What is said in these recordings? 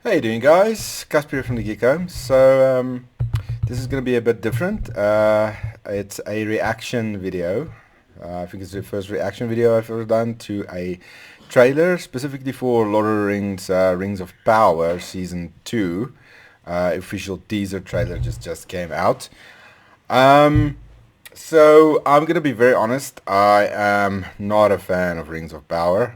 How you doing, guys? Casper here from the Geek Home. So this is going to be a bit different. It's a reaction video. I think it's the first reaction video I've ever done to a trailer specifically for Lord of the Rings, Rings of Power Season 2. Official teaser trailer just came out. Um, so I'm gonna be very honest. I am not a fan of Rings of Power.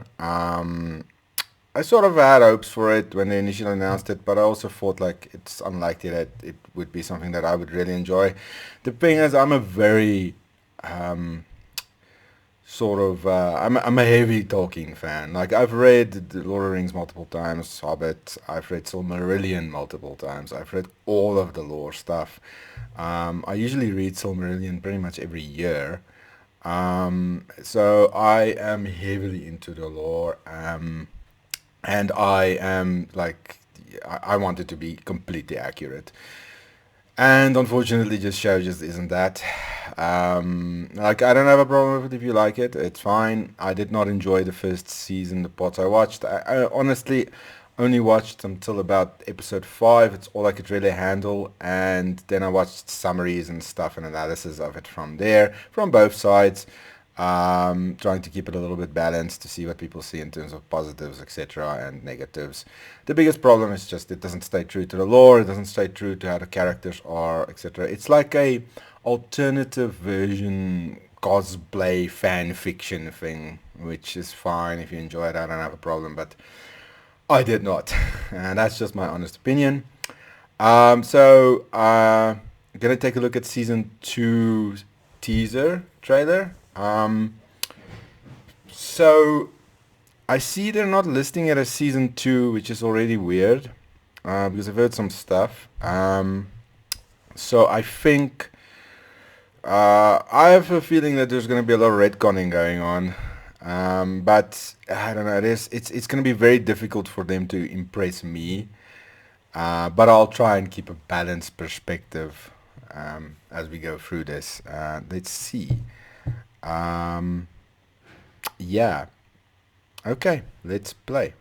I sort of had hopes for it when they initially announced it, but I also thought like it's unlikely that it would be something that I would really enjoy. The thing is, I'm a very I'm a heavy Tolkien fan. Like I've read The Lord of the Rings multiple times, Hobbit. I've read Silmarillion multiple times. I've read all of the lore stuff. I usually read Silmarillion pretty much every year. So I am heavily into the lore. And I am like I want it to be completely accurate. And unfortunately, this show just isn't that. Like I don't have a problem with it if you like it. It's fine. I did not enjoy the first season, the parts I watched. I honestly only watched until about episode 5. It's all I could really handle. And then I watched summaries and stuff and analysis of it from there, from both sides. Trying to keep it a little bit balanced to see what people see in terms of positives, etc., and negatives. The biggest problem is just it doesn't stay true to the lore. It doesn't stay true to how the characters are, etc. It's like a alternative version cosplay fan fiction thing, which is fine if you enjoy it. I don't have a problem, but I did not, and that's just my honest opinion. I'm gonna take a look at season 2 teaser trailer. So I see they're not listing it as season 2, which is already weird, because I've heard some stuff. So I think I have a feeling that there's going to be a lot of retconning going on. But I don't know. It's going to be very difficult for them to impress me. But I'll try and keep a balanced perspective as we go through this. Let's see. Um, yeah. Okay. Let's play.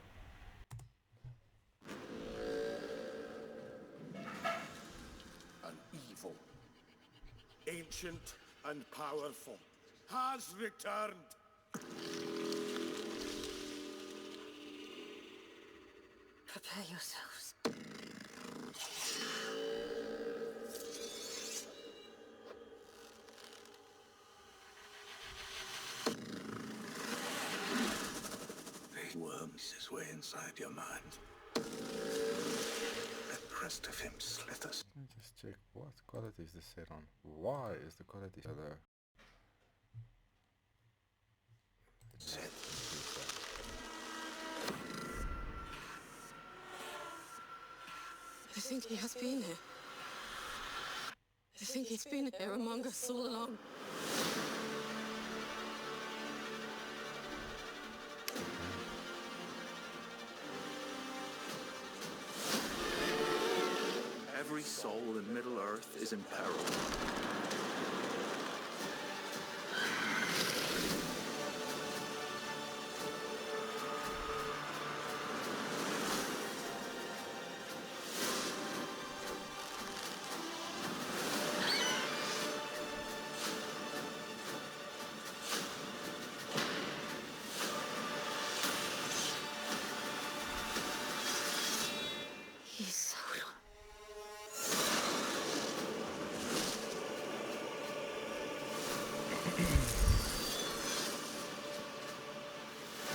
An evil, ancient and powerful, has returned. Prepare yourselves. The worms his way inside your mind. The crest of him slithers. Let me just check what quality is this set on. Why is the quality so low? Said, I think he has been here. I think he's been here among us all along. Every soul in Middle-earth is in peril. He's Sauron.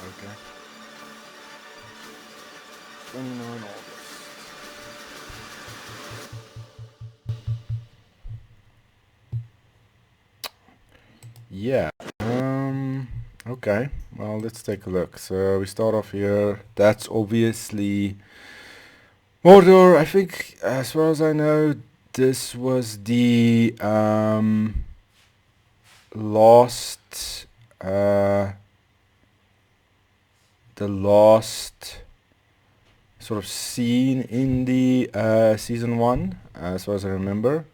Okay. 29 August. Yeah. Okay. Well, let's take a look. So we start off here. That's obviously Mordor. I think, as far as I know, this was last, uh, the last sort of scene in the season one, as far as I remember.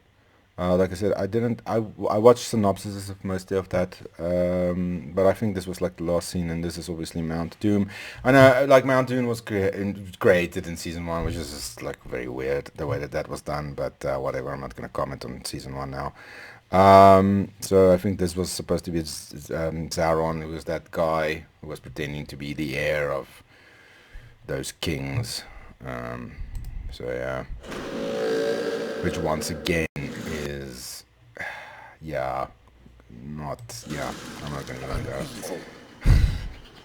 Like I said, I didn't. I watched synopses of mostly of that, but I think this was like the last scene, and this is obviously Mount Doom. I know, like Mount Doom was created in season one, which is just like very weird the way that that was done. But whatever, I'm not gonna comment on season one now. So I think this was supposed to be Sauron, who was that guy who was pretending to be the heir of those kings. So yeah, which once again is, yeah, not, yeah, I'm not gonna even go.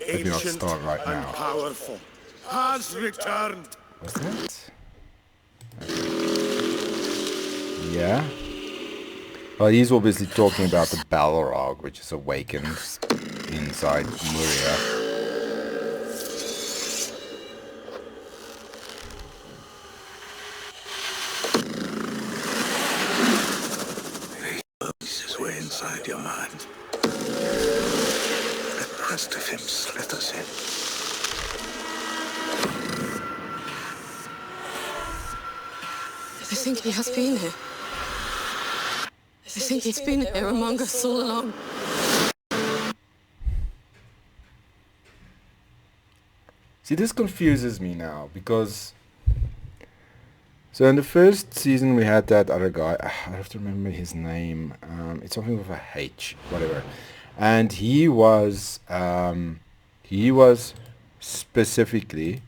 Let me not start right and now. powerful, has returned. What's that? Yeah. Well, he's obviously talking about the Balrog, which is awakened inside Moria. This is way inside your mind. The rest of him slithers in. I think he has been here. I think he's been here among us all along. See, this confuses me now because, so in the first season we had that other guy. I have to remember his name. It's something with a H, whatever. And he was specifically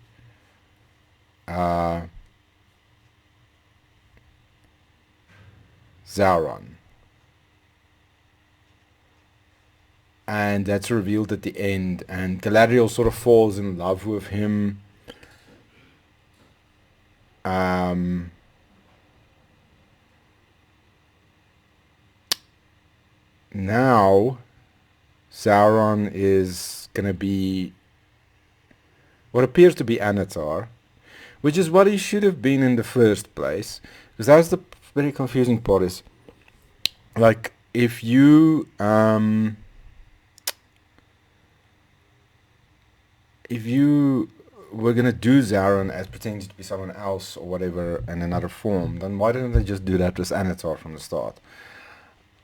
Sauron. And that's revealed at the end, and Galadriel sort of falls in love with him. Now Sauron is gonna be what appears to be Anatar, which is what he should have been in the first place. Because that's the very confusing part, is like if you were gonna do Sauron as pretending to be someone else or whatever in another form, then why didn't they just do that with Anatar from the start?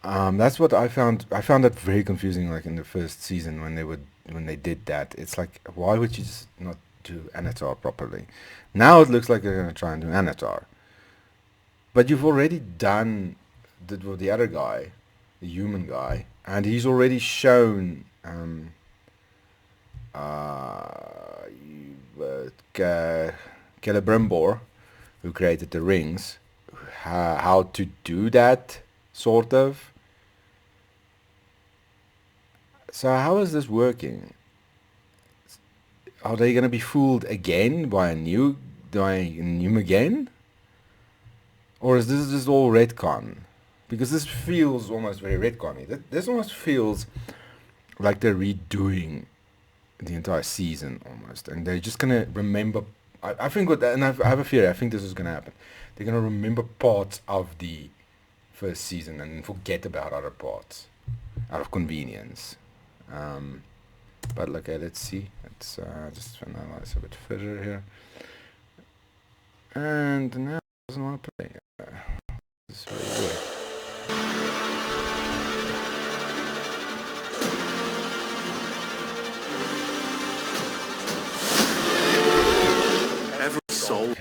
That's what I found. I found that very confusing. Like in the first season when they did that, it's like, why would you just not do Anatar properly? Now it looks like they're gonna try and do Anatar, but you've already done with the other guy, the human guy, and he's already shown Celebrimbor, who created the rings, how to do that, sort of. So how is this working? Are they going to be fooled again by a new again? Or is this just all retcon? Because this feels almost very retcon-y. This almost feels like they're redoing the entire season almost, and they're just gonna remember. I think what, and I have a theory. I think this is gonna happen. They're gonna remember parts of the first season and forget about other parts, out of convenience. But okay, let's see. Let's just analyze a bit further here. And now it doesn't want to play. This is very good. Every soul.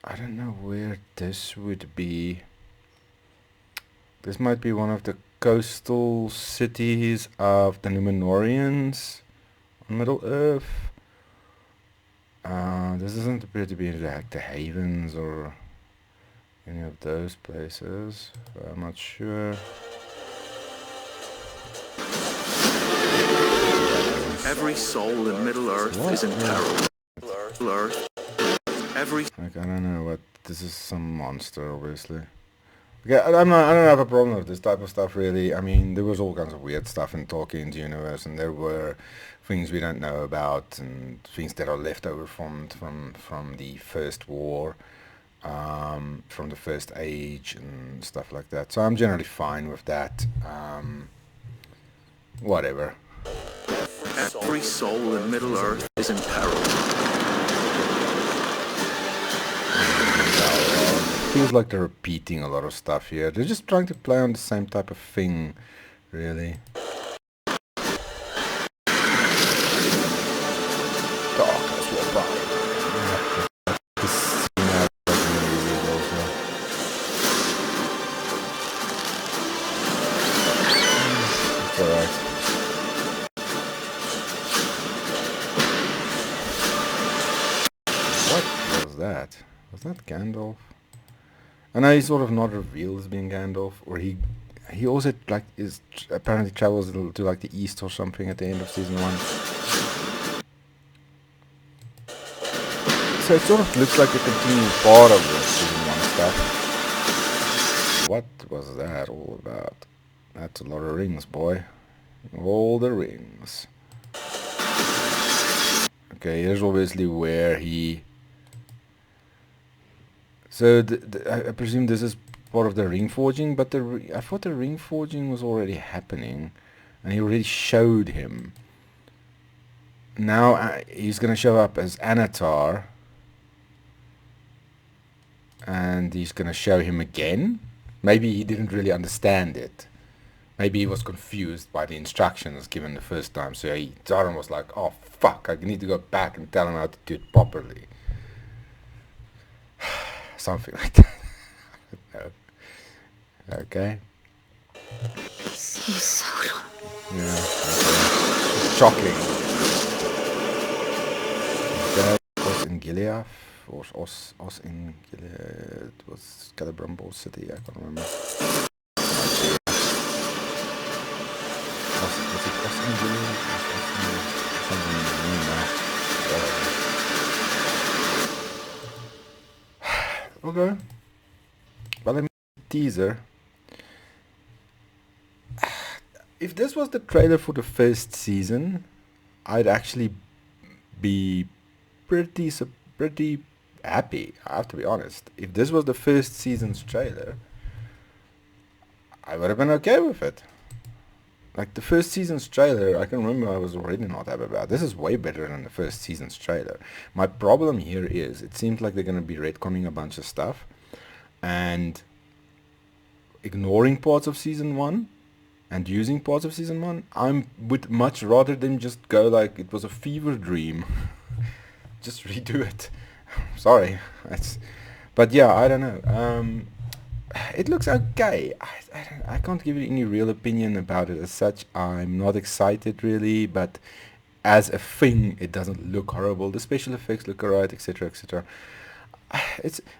I don't know where this would be. This might be one of the coastal cities of the Numenorians on Middle Earth. This doesn't appear to be like the Havens or any of those places. I'm not sure. Every soul in Middle Earth is in peril. Earth. Every Like, I don't know what this is. Some monster, obviously. Okay, I don't have a problem with this type of stuff, really. I mean, there was all kinds of weird stuff in Tolkien's universe, and there were things we don't know about, and things that are left over from the First War, from the First Age, and stuff like that. So I'm generally fine with that. Whatever. Every soul in Middle-earth is in peril. Feels like they're repeating a lot of stuff here. They're just trying to play on the same type of thing, really. Darkness will abide. This scene out of the movies also. It's alright. What was that? Was that Gandalf? I know he's sort of not revealed as being Gandalf, or he also like apparently travels to like the east or something at the end of season 1. So it sort of looks like a continuing part of the season 1 stuff. What was that all about? That's a lot of rings, boy. All the rings. Okay, here's obviously where he... So I presume this is part of the ring forging, but I thought the ring forging was already happening, and he already showed him. Now he's gonna show up as Anatar, and he's gonna show him again. Maybe he didn't really understand it. Maybe he was confused by the instructions given the first time. So Taran was like, "Oh fuck! I need to go back and tell him how to do it properly." Something like that. No. Okay. Yeah. Okay. Shocking. That was in Gilead, or Os in Gilead. It was Celebrimbor City. I can't remember. Was it Os in Gilead? Something okay. Well, I mean, teaser. If this was the trailer for the first season, I'd actually be pretty happy. I have to be honest. If this was the first season's trailer, I would have been okay with it. Like the first season's trailer, I can remember I was already not happy about. This is way better than the first season's trailer. My problem here is it seems like they're going to be retconning a bunch of stuff and ignoring parts of season 1 and using parts of season 1. I would much rather them just go like it was a fever dream. Just redo it. Sorry. But yeah, I don't know. It looks okay. I can't give you any real opinion about it as such. I'm not excited really, but as a thing, it doesn't look horrible. The special effects look alright, etc., etc.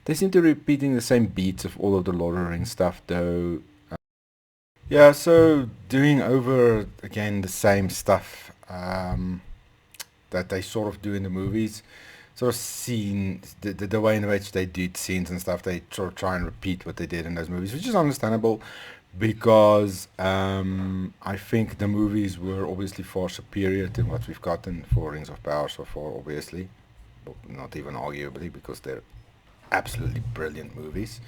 They seem to be repeating the same beats of all of the Lord of the Rings stuff, though. Yeah, so doing over again the same stuff that they sort of do in the movies. Sort of seen the way in which they did scenes and stuff, they sort of try and repeat what they did in those movies, which is understandable because I think the movies were obviously far superior to what we've gotten for Rings of Power so far, obviously. But not even arguably, because they're absolutely brilliant movies.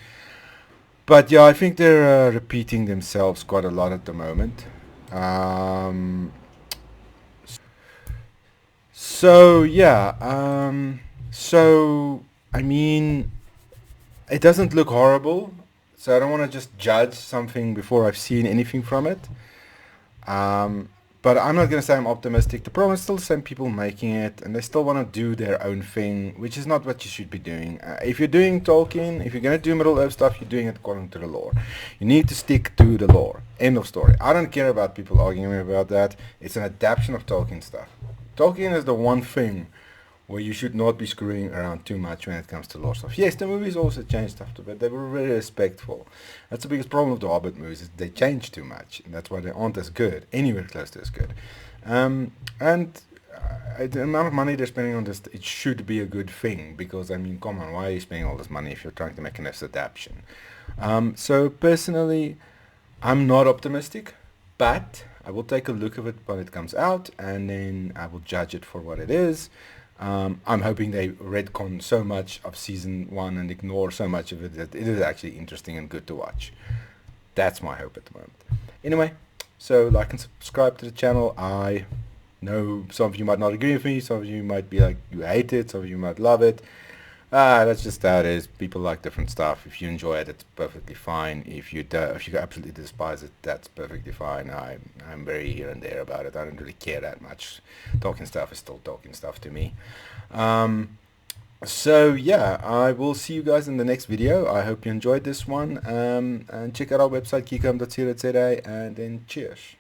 But yeah, I think they're repeating themselves quite a lot at the moment. So yeah, so I mean, it doesn't look horrible, so I don't want to just judge something before I've seen anything from it. But I'm not going to say I'm optimistic. The problem is still the same people making it, and they still want to do their own thing, which is not what you should be doing. If you're doing Tolkien, if you're going to do Middle-earth stuff, you're doing it according to the lore. You need to stick to the lore. End of story. I don't care about people arguing about that. It's an adaptation of Tolkien stuff. Tolkien is the one thing where you should not be screwing around too much when it comes to lore stuff. Yes, the movies also changed stuff, but they were very respectful. That's the biggest problem with the Hobbit movies, is they change too much. And that's why they aren't as good, anywhere close to as good. The amount of money they're spending on this, it should be a good thing, because, I mean, come on, why are you spending all this money if you're trying to make an adaptation? So, personally, I'm not optimistic, but I will take a look at it when it comes out, and then I will judge it for what it is. I'm hoping they retcon so much of season 1 and ignore so much of it that it is actually interesting and good to watch. That's my hope at the moment. Anyway, so like and subscribe to the channel. I know some of you might not agree with me, some of you might be like, you hate it, some of you might love it. That's just how it is. People like different stuff. If you enjoy it, it's perfectly fine. If you absolutely despise it, that's perfectly fine. I'm very here and there about it. I don't really care that much. Talking stuff is still talking stuff to me. So yeah, I will see you guys in the next video. I hope you enjoyed this one. And check out our website, geekhome.co.za, and then cheers.